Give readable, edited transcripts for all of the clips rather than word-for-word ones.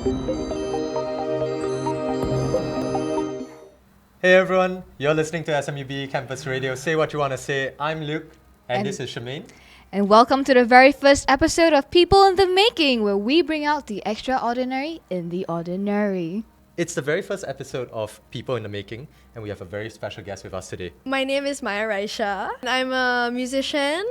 Hey everyone, you're listening to SMUBE Campus Radio. Say what you want to say. I'm Luke, and this is Shemaine. And welcome to the very first episode of People in the Making, where we bring out the extraordinary in the ordinary. It's the very first episode of People in the Making, and we have a very special guest with us today. My name is Maya Raisha. I'm a musician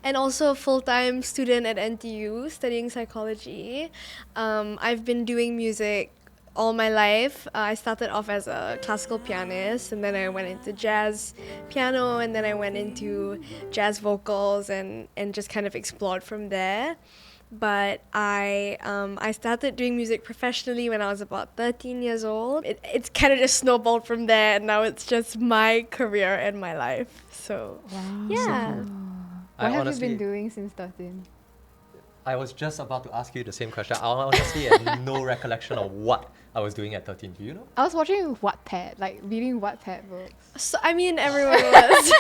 and also a full-time student at NTU studying psychology. I've been doing music all my life. I started off as a classical pianist, and then I went into jazz piano, and then I went into jazz vocals and just kind of explored from there. But I started doing music professionally when I was about 13 years old. It's kind of just snowballed from there, and now it's just my career and my life. So, wow. Yeah. What have you been doing since 13? I was just about to ask you the same question. I honestly had no recollection of what I was doing at 13. Do you know? I was watching Wattpad, like reading Wattpad books. So, I mean, everyone was.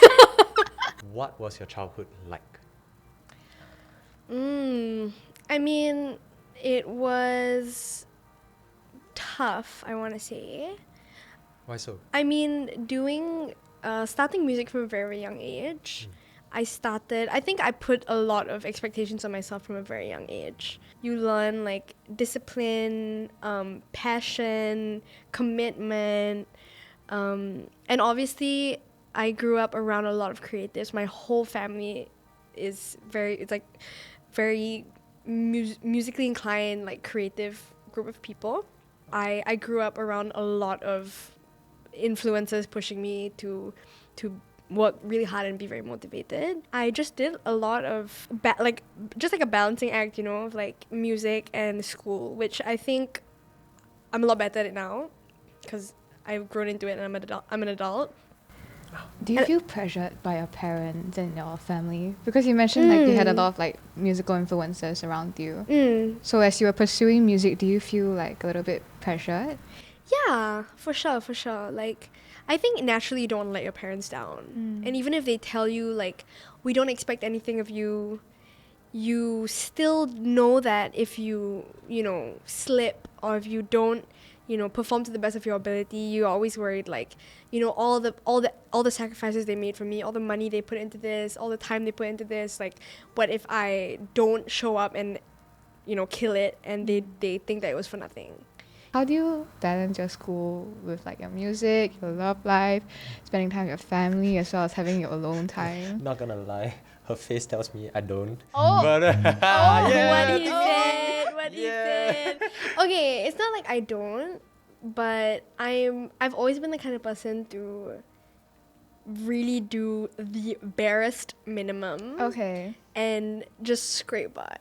What was your childhood like? I mean, it was tough, I want to say. Why so? I mean, starting music from a very young age. I think I put a lot of expectations on myself from a very young age. You learn like discipline, passion, commitment, and obviously I grew up around a lot of creatives. My whole family is very musically inclined, like creative group of people. I grew up around a lot of influences pushing me to work really hard and be very motivated. I just did a lot of just like a balancing act, you know, of like music and school, which I think I'm a lot better at it now because I've grown into it and I'm an adult. Do you feel pressured by your parents and your family? Because you mentioned like you had a lot of like musical influences around you. So as you were pursuing music, do you feel like a little bit pressured? Yeah, for sure. Like, I think naturally you don't want to let your parents down. And even if they tell you, like, we don't expect anything of you, you still know that if you slip or if you don't, perform to the best of your ability, you're always worried, like, all the sacrifices they made for me, all the money they put into this, all the time they put into this, like, what if I don't show up and, kill it and they think that it was for nothing? How do you balance your school with like your music, your love life, spending time with your family, as well as having your alone time? Not gonna lie, her face tells me I don't. Oh, But, What he said. Okay, it's not like I don't, but I've always been the kind of person to really do the barest minimum. Okay. And just scrape by.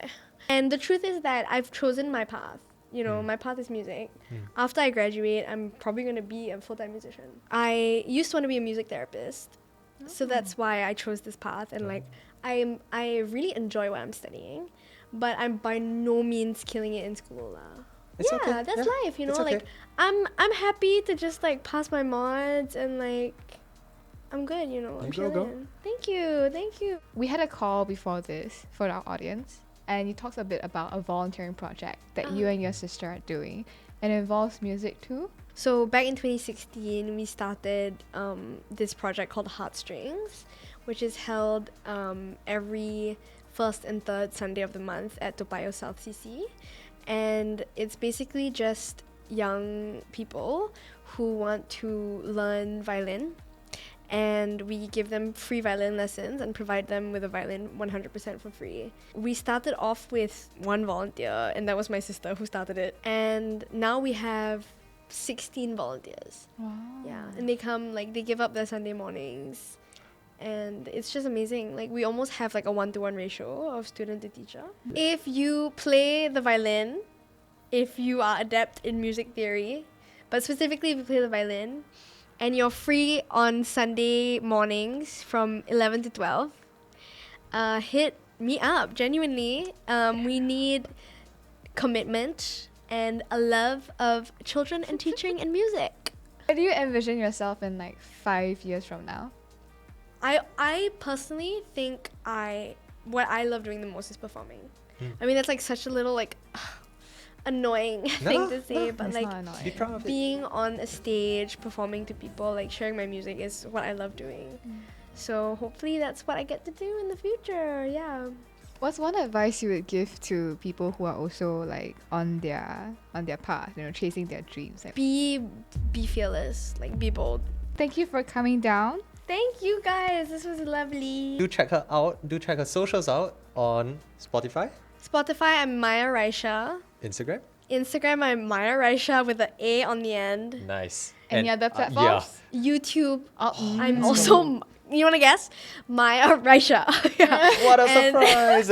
And the truth is that I've chosen my path. My path is music. After I graduate, I'm probably going to be a full-time musician. I used to want to be a music therapist. So that's why I chose this path. And like, I really enjoy what I'm studying, but I'm by no means killing it in school. That's life, It's okay. Like, I'm happy to just like pass my mods and like, I'm good, I'm chilling. Go. Thank you. We had a call before this for our audience, and you talked a bit about a volunteering project that you and your sister are doing, and it involves music too. So back in 2016, we started this project called Heartstrings, which is held every first and third Sunday of the month at Toa Payoh South CC. And it's basically just young people who want to learn violin. And we give them free violin lessons and provide them with a violin 100% for free. We started off with one volunteer, and that was my sister who started it. And now we have 16 volunteers. Wow. Yeah, and they come, like, they give up their Sunday mornings. And it's just amazing. Like, we almost have like a 1-to-1 ratio of student to teacher. If you play the violin, if you are adept in music theory, but specifically if you play the violin, and you're free on Sunday mornings from 11 to 12, hit me up, genuinely. We need commitment and a love of children and teaching and music. Where do you envision yourself in like 5 years from now? I personally think what I love doing the most is performing. I mean, that's like such a little like annoying thing to say, but It's like not annoying. Be proud of it. being on a stage, performing to people, like sharing my music is what I love doing. So hopefully that's what I get to do in the future. Yeah. What's one advice you would give to people who are also like on their path, chasing their dreams? Like, Be fearless, like be bold. thank you for coming down. Thank you guys. This was lovely. Do check her out. Do check her socials out on Spotify, Spotify, I'm Maya Raisha. Instagram. Instagram, I'm Maya Raisha with an A on the end. Nice. Any And, other platforms? YouTube, Oh, I'm also, you want to guess? Maya Raisha. Yeah. What a And- surprise!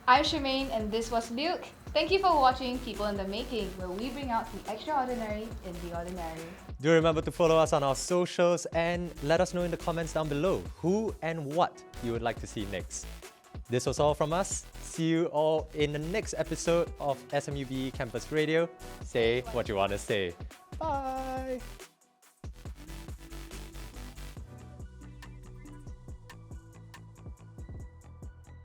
I'm Charmaine and this was Luke. Thank you for watching People in the Making, where we bring out the extraordinary in the ordinary. Do remember to follow us on our socials and let us know in the comments down below who and what you would like to see next. This was all from us. See you all in the next episode of SMUBE Campus Radio. Say what you want to say. Bye!